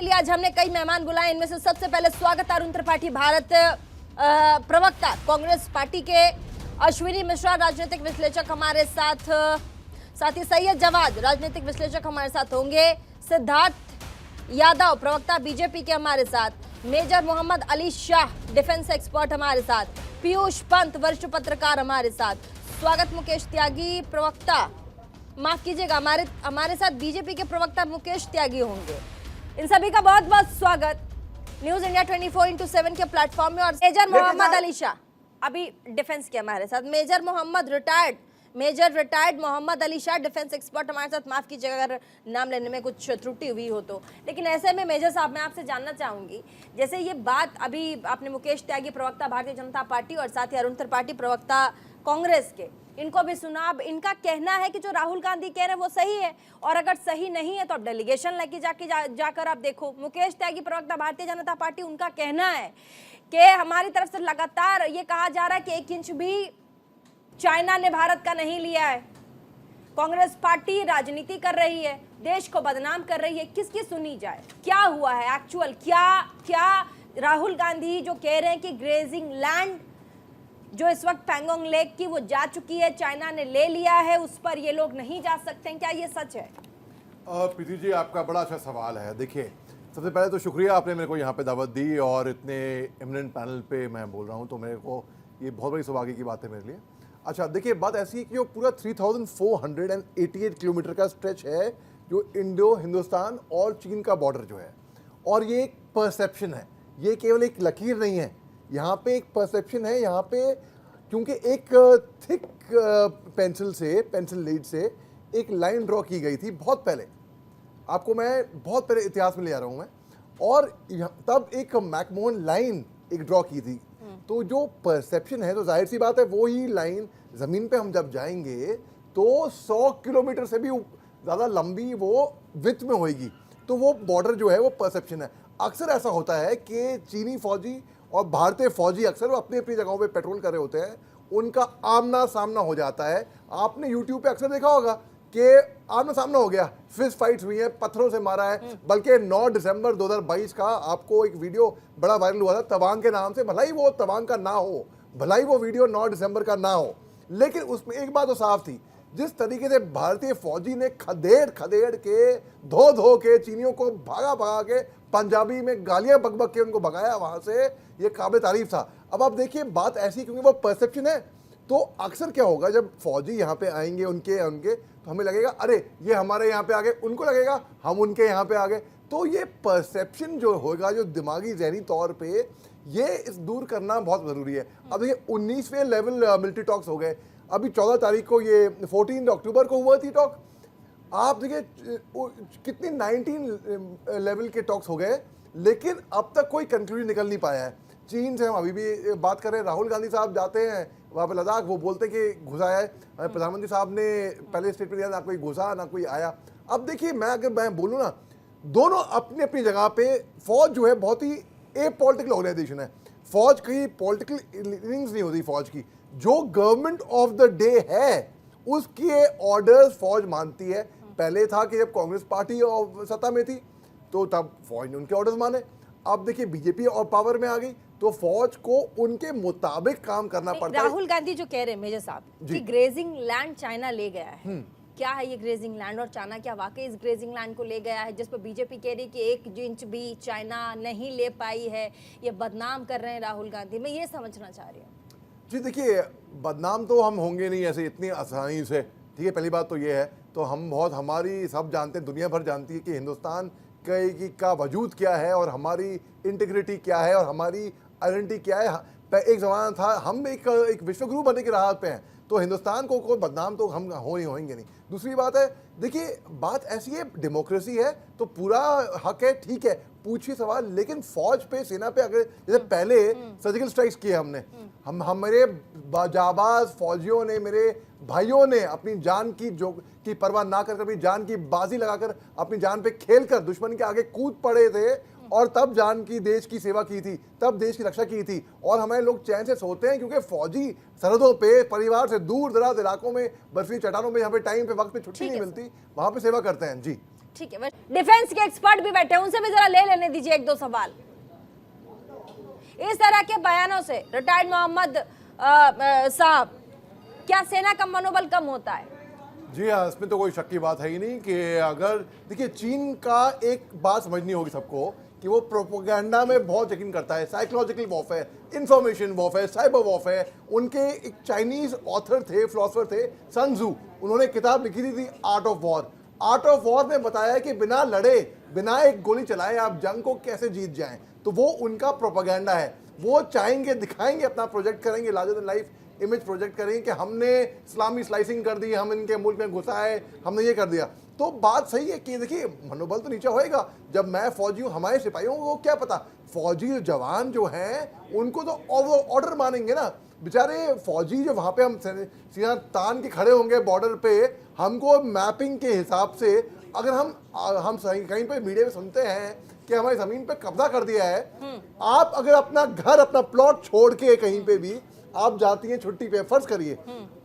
लिए आज हमने कई मेहमान बुलाए। इनमें से सबसे पहले स्वागत अरुण त्रिपाठी, भारत प्रवक्ता कांग्रेस पार्टी के, अश्विनी मिश्रा राजनीतिक विश्लेषक हमारे साथ ही सैयद जवाद राजनीतिक विश्लेषक हमारे साथ होंगे, सिद्धार्थ यादव प्रवक्ता बीजेपी के हमारे साथ, major Mohammad Ali Shah defence expert हमारे साथ, पीयूष पंत वरिष्ठ पत्रकार हमारे साथ, स्वागत मुकेश त्यागी प्रवक्ता, माफ कीजिएगा हमारे साथ बीजेपी के प्रवक्ता मुकेश त्यागी होंगे। इन सभी का बहुत बहुत स्वागत न्यूज इंडिया 24/7 के प्लेटफॉर्म में। और मेजर मोहम्मद अली शाह अभी डिफेंस के हमारे साथ, major retired Mohammad Ali Shah defence expert हमारे साथ। माफ कीजिएगा अगर नाम लेने में कुछ त्रुटि हुई हो तो, लेकिन ऐसे में मेजर साहब मैं आपसे जानना चाहूंगी, जैसे ये बात अभी आपने मुकेश त्यागी प्रवक्ता भारतीय जनता पार्टी और साथ ही अरुण त्रिपाठी प्रवक्ता कांग्रेस के, इनको भी सुना। अब इनका कहना है कि जो राहुल गांधी कह रहे हैं वो सही है, और अगर सही नहीं है तो अब डेलीगेशन लेके जाकर आप देखो। मुकेश त्यागी प्रवक्ता भारतीय जनता पार्टी, उनका कहना है कि हमारी तरफ से लगातार ये कहा जा रहा है कि 1 इंच भी चाइना ने भारत का नहीं लिया है। कांग्रेस पार्टी राजनीति कर रही है, देश को बदनाम कर रही है, किसकी सुनी जाए? क्या हुआ है एक्चुअल? क्या राहुल गांधी जो कह रहे हैं कि ग्रेजिंग लैंड जो इस वक्त पैंगोंग लेक की वो जा चुकी है, चाइना ने ले लिया है, उस पर ये लोग नहीं जा सकते हैं, क्या ये सच है? प्रीति जी, आपका बड़ा अच्छा सवाल है। देखिए, सबसे पहले तो शुक्रिया आपने मेरे को यहाँ पे दावत दी और इतने इमिनेंट पैनल पे मैं बोल रहा हूँ, तो मेरे को ये बहुत बड़ी सौभाग्य की बात है मेरे लिए। अच्छा, देखिए, बात ऐसी है कि जो पूरा 3488 किलोमीटर का स्ट्रेच है जो इंडो हिंदुस्तान और चीन का बॉर्डर जो है, और ये एक परसेप्शन है, ये केवल एक लकीर नहीं है, यहाँ पे एक परसेप्शन है। यहाँ पे क्योंकि एक थिक पेंसिल लीड से एक लाइन ड्रॉ की गई थी बहुत पहले, आपको मैं बहुत पहले इतिहास में ले जा रहा हूँ मैं, और तब एक मैकमोहन लाइन एक ड्रॉ की थी। तो जो परसेप्शन है, तो जाहिर सी बात है वो ही लाइन ज़मीन पे हम जब जाएंगे तो 100 किलोमीटर से भी ज़्यादा लंबी वो विड्थ में होएगी। तो वो बॉर्डर जो है वो परसेप्शन है। अक्सर ऐसा होता है कि चीनी फौजी और भारतीय फौजी अक्सर वो अपनी अपनी जगहों पे पेट्रोल कर रहे होते हैं, उनका आमना सामना हो जाता है। आपने यूट्यूब पे अक्सर देखा होगा कि आमना सामना हो गया, फिस्ट फाइट्स हुई है, पत्थरों से मारा है। बल्कि 9 दिसंबर 2022 का आपको एक वीडियो बड़ा वायरल हुआ था तवांग के नाम से, भला ही वो तवांग का ना हो, भला ही वो वीडियो 9 दिसंबर का ना हो, लेकिन उसमें एक बात तो साफ थी, जिस तरीके से भारतीय फौजी ने खदेड़ के धो के चीनियों को भागा के पंजाबी में गालियां बक के उनको भगाया वहां से, ये काबिल तारीफ था। अब आप देखिए, बात ऐसी क्योंकि वो परसेप्शन है। तो अक्सर क्या होगा, जब फौजी यहाँ पे आएंगे उनके तो हमें लगेगा अरे ये हमारे यहाँ पे आ गए, उनको लगेगा हम उनके यहाँ पे आ गए। तो ये परसेप्शन जो होगा, जो दिमागी जहनी तौर पे, ये इस दूर करना बहुत ज़रूरी है। अब देखिए, 19वें लेवल मिलिट्री टॉक्स हो गए, अभी 14 तारीख को, ये 14 अक्टूबर को हुआ थी टॉक। आप देखिए कितनी 19 लेवल के टॉक्स हो गए, लेकिन अब तक कोई कंक्लूजन निकल नहीं पाया है। चीन से हम अभी भी बात करें, राहुल गांधी साहब जाते हैं वहाँ पे लद्दाख, वो बोलते हैं कि घुसा है। प्रधानमंत्री साहब ने पहले स्टेटमेंट दिया, ना कोई घुसा ना कोई आया। अब देखिए, मैं बोलूँ ना, दोनों अपनी अपनी जगह पे, फौज जो है बहुत ही ए पॉलिटिकल ऑर्गेनाइजेशन है। फौज कहीं पॉलिटिकल इनिंग्स नहीं होती फौज की, जो गवर्नमेंट ऑफ द डे है उसके ऑर्डर्स फौज मानती है। पहले था कि जब कांग्रेस पार्टी सत्ता में थी तो तब फौज ने उनके ऑर्डर्स माने। अब देखिए, बीजेपी और पावर में आ गई तो फौज को उनके मुताबिक काम करना पड़ता है। राहुल गांधी जो कह रहे हैं मेजर साहब कि ग्रेजिंग लैंड चाइना ले गया है, क्या है ये ग्रेजिंग लैंड, और चाइना क्या वाकई इस ग्रेजिंग लैंड को ले गया है, जिस पर बीजेपी कह रही है कि 1 इंच भी चाइना नहीं ले पाई है, ये बदनाम कर रहे हैं राहुल गांधी? मैं ये समझना चाह रही हूँ। जी देखिए, बदनाम तो हम होंगे नहीं ऐसे इतनी आसानी से, ठीक है, पहली बात तो ये है। तो हम बहुत, हमारी सब जानते हैं, दुनिया भर जानती है कि हिंदुस्तान का वजूद क्या है और हमारी इंटीग्रिटी क्या है और हमारी आइडेंटिटी क्या है। एक ज़माना था, हम एक विश्वगुरु बनने की राह पे हैं, तो हिंदुस्तान को कोई बदनाम तो हम होंगे नहीं। दूसरी बात है, देखिए, बात ऐसी है, डेमोक्रेसी है तो पूरा हक है, ठीक है, पूछिए सवाल, लेकिन फौज पे, सेना पे, अगर जैसे पहले सर्जिकल स्ट्राइक्स किए हमने, हम मेरे जाबाज फौजियों ने, मेरे भाइयों ने अपनी जान की परवाह ना कर, अपनी जान की बाजी लगाकर, अपनी जान पे खेलकर दुश्मन के आगे कूद पड़े थे और तब जान की, देश की सेवा की थी, तब देश की रक्षा की थी। और हमारे लोग चैन से सोते हैं क्योंकि फौजी सरहदों पे, परिवार से दूर दराज इलाकों में, बर्फीली चट्टानों में, यहाँ पे टाइम पे, वक्त पे छुट्टी नहीं मिलती, वहां पे सेवा करते हैं। जी ठीक है, डिफेंस के एक्सपर्ट भी बैठे हैं, उनसे भी जरा ले लेने दीजिए एक दो सवाल। इस तरह के बयानों से रिटायर्ड मोहम्मद साहब, क्या सेना का मनोबल कम होता है? जी हाँ, इसमें तो कोई शक की बात है ही नहीं कि अगर देखिए चीन का एक बात समझनी होगी सबको कि वो प्रोपोगंडा में बहुत यकीन करता है, psychological warfare, information warfare, cyber warfare. उनके एक चाइनीज ऑथर थे, फिलोसफर थे, सन त्जू, उन्होंने किताब लिखी थी art of war. Art of war में बताया कि बिना लड़े, बिना एक गोली चलाए आप जंग को कैसे जीत जाएं। तो वो उनका प्रोपोगंडा है। वो चाहेंगे, दिखाएंगे, अपना प्रोजेक्ट करेंगे, larger than life image project करेंगे कि हमने इस्लामी स्लाइसिंग कर दी, हम इनके मुल्क में घुसा है, हमने ये कर दिया। तो बात सही है कि देखिए मनोबल तो नीचे होएगा। जब मैं फौजी हूँ, हमारे सिपाहियों को क्या पता, फौजी जवान जो हैं उनको तो ऑर्डर मानेंगे ना। बेचारे फौजी जो वहाँ पे हम सीना तान के खड़े होंगे बॉर्डर पे, हमको मैपिंग के हिसाब से अगर हम कहीं पे मीडिया में सुनते हैं कि हमारी ज़मीन पे कब्जा कर दिया है, आप अगर अपना घर, अपना प्लॉट छोड़ के कहीं पे भी आप जाती हैं छुट्टी पे, फर्ज करिए,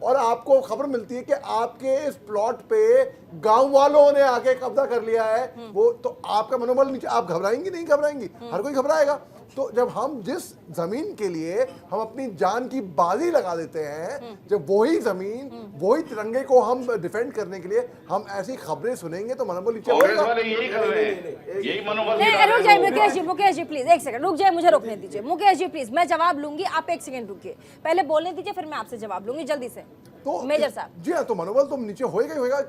और आपको खबर मिलती है कि आपके इस प्लॉट पे गांव वालों ने आके कब्जा कर लिया है, वो तो आपका मनोबल नीचे, आप घबराएंगी नहीं घबराएंगी? हर कोई घबराएगा। तो जब हम जिस जमीन के लिए हम अपनी जान की बाजी लगा देते हैं, जब वही जमीन, वही तिरंगे को हम डिफेंड करने के लिए हम ऐसी खबरें सुनेंगे तो मनोबल नीचे कांग्रेस होगा। वाले यही कर रहे हैं, यही मनोबल नहीं, गिरा रुक रहे जाइए हैं। मुकेश जी प्लीज एक सेकंड रुक जाइए, मुझे रोकने दीजिए। मुकेश जी प्लीज, मैं जवाब लूंगी, आप एक सेकंड रुकिए, पहले बोलने दीजिए, फिर मैं आपसे जवाब लूंगी जल्दी से। तो मेजर साहब, जी हाँ, तो मनोबल तो नीचे होएगा ही होएगा।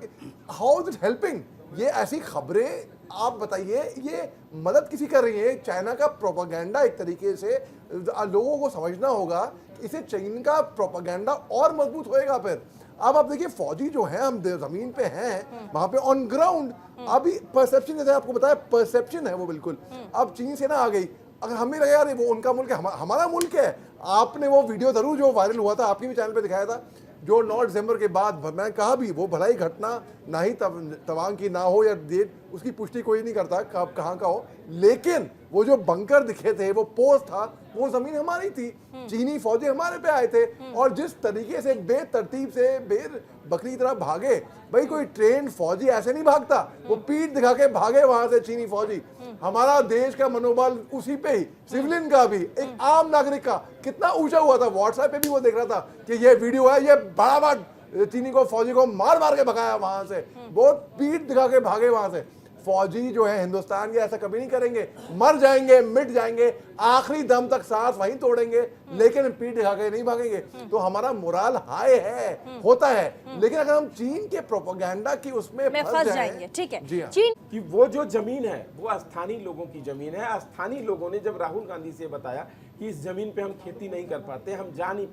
How is it helping? ये ऐसी खबरें आप बताइए, ये मदद किसी कर रही है? चाइना का प्रोपेगेंडा एक तरीके से लोगों को समझना होगा, इसे चीन का प्रोपेगेंडा और मजबूत होएगा। फिर अब आप देखिए फौजी जो है, हम जमीन पे हैं, वहां पे ऑन ग्राउंड अभी परसेप्शन, जैसे आपको बताया परसेप्शन है वो बिल्कुल। अब चीन से ना आ गई, अगर हमें लगा यार वो उनका मुल्क है, हमारा मुल्क है। आपने वो वीडियो जरूर जो वायरल हुआ था, आपके भी चैनल पे दिखाया था, जो 9 दिसंबर के बाद, मैं कहा भी वो भलाई घटना ना ही तवांग की ना हो या डेट, उसकी पुष्टि कोई नहीं करता कब कहाँ का हो, लेकिन वो जो बंकर दिखे थे, वो पोस्ट था, वो जमीन हमारी थी, चीनी फौजी हमारे पे आए थे, और जिस तरीके से बेतरतीब से बकरी की तरह भागे, भाई कोई ट्रेन फौजी ऐसे नहीं भागता, वो पीठ दिखा के भागे वहां से चीनी फौजी। हमारा देश का मनोबल उसी पे ही, सिविलियन का भी, एक आम नागरिक का कितना ऊंचा हुआ था। व्हाट्सएप पे भी वो देख रहा था कि ये वीडियो है, ये बड़ा चीनी को, फौजी को मार मार के भगाया वहां से, वो पीठ दिखा के भागे वहां से। फौजी जो है हिंदुस्तान के ऐसा कभी नहीं करेंगे, मर जाएंगे, मिट जाएंगे, आखिरी दम तक सांस वहीं तोड़ेंगे, लेकिन पीठ दिखा के नहीं भागेंगे। तो हमारा मोराल हाई है, होता है, लेकिन अगर हम चीन के प्रोपेगेंडा की उसमें फंस जाएंगे, ठीक है। जी हाँ। चीन कि वो जो जमीन है वो स्थानीय लोगों की जमीन है। स्थानीय लोगों ने जब राहुल गांधी से बताया कि इस जमीन पे हम खेती नहीं कर पाते, हम जा नहीं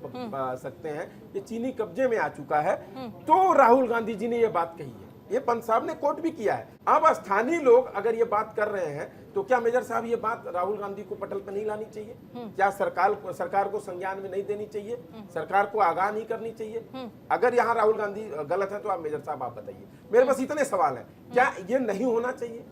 सकते हैं, ये चीनी कब्जे में आ चुका है, तो राहुल गांधी जी ने ये बात कही है। ये पंत साहब ने कोट भी किया है। अब स्थानीय लोग अगर ये बात कर रहे हैं, तो क्या मेजर साहब ये बात राहुल गांधी को पटल पर नहीं लानी चाहिए? क्या सरकार को संज्ञान में नहीं देनी चाहिए? सरकार को आगाह नहीं करनी चाहिए? अगर यहाँ राहुल गांधी गलत है तो आप मेजर साहब आप बताइए। मेरे पास इतने सवाल हैं, क्या ये नहीं होना चाहिए?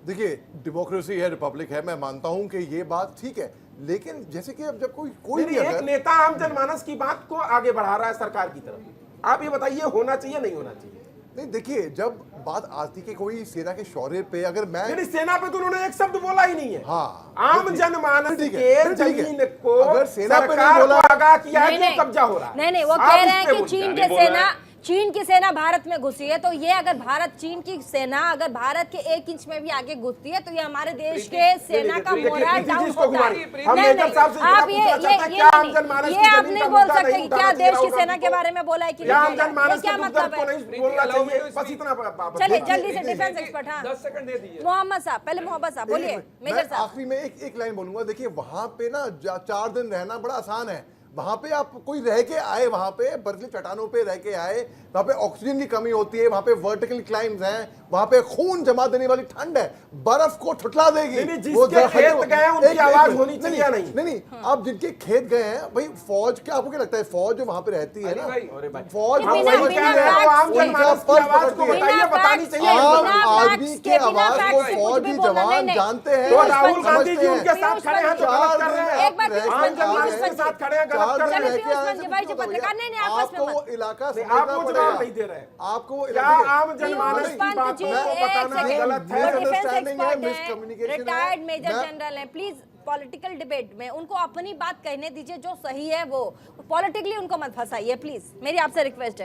देखिए डेमोक्रेसी है, रिपब्लिक है, मैं मानता हूं कि ये बात ठीक है, लेकिन जैसे कि अब जब कोई भी एक नेता आम जनमानस की बात को आगे बढ़ा रहा है सरकार की तरफ, आप ये बताइए होना चाहिए नहीं होना चाहिए? नहीं, देखिए जब बात आती कि कोई सेना के शौर्य पे, अगर मैं नहीं, सेना पे तो उन्होंने एक शब्द बोला ही नहीं है। हाँ, आम जनमानस के जमीन को अगर सेना पे नहीं सरकार बोला, को आगाह किया है नहीं, कि कब्जा हो रहा है। नहीं, वो आप कह इस रहे हैं पे कि बोलिए। चीन की सेना भारत में घुसी है, तो ये अगर चीन की सेना अगर भारत के 1 इंच में भी आगे घुसती है, तो ये हमारे देश के सेना का मोरल डाउन होता है। ये आप नहीं बोल सकते कि क्या देश की सेना के बारे में बोला है कि क्या मतलब है? चलिए जल्दी से डिफेंस एक्सपर्ट, हाँ 10 सेकंड दे दीजिए। मोहम्मद साहब, पहले मोहम्मद साहब बोलिए। मेजर साहब, आखिरी में एक लाइन बोलूंगा। देखिए वहां पे ना 4 दिन रहना बड़ा आसान है। वहां पे आप कोई रह के आए, वहां पे बर्फीली चट्टानों पे रह के आए, वहां पे ऑक्सीजन की कमी होती है, वहां पे वर्टिकल क्लाइम्स हैं, वहां पे खून जमा देने वाली ठंड है, बर्फ को ठुठला देगी। जिसके खेत गए उनकी आवाज होनी चाहिए नहीं? नहीं, आप जिनके खेत गए हैं भाई, फौज के आपको क्या लगता है, फौज जो वहां पे रहती है ना, फौज आम जनमानस की आवाज को बताइए, बतानी चाहिए। आम आदमी की आवाज को फौज भी जवान जानते हैं। तो राहुल गांधी जी उनके साथ खड़े हैं तो गलत कर रहे हैं। एक बार आम जनमानस के साथ खड़े हैं, गलत कर रहे हैं। आपको इलाका आप वो जवाब नहीं दे रहे हैं। आपको क्या आम जनमानस की बात दीजिए, आपको एक बताना सेकंड। गलत है। वो डिफेंस मिसअंडरस्टैंडिंग है, एक्सपर्ट हैं, मिसकम्युनिकेशन है। रिटायर्ड मेजर मैं- जनरल हैं, प्लीज पॉलिटिकल डिबेट में उनको अपनी बात कहने दीजिए, जो सही है वो पॉलिटिकली उनको मत फंसाइए प्लीज, मेरी आपसे रिक्वेस्ट है।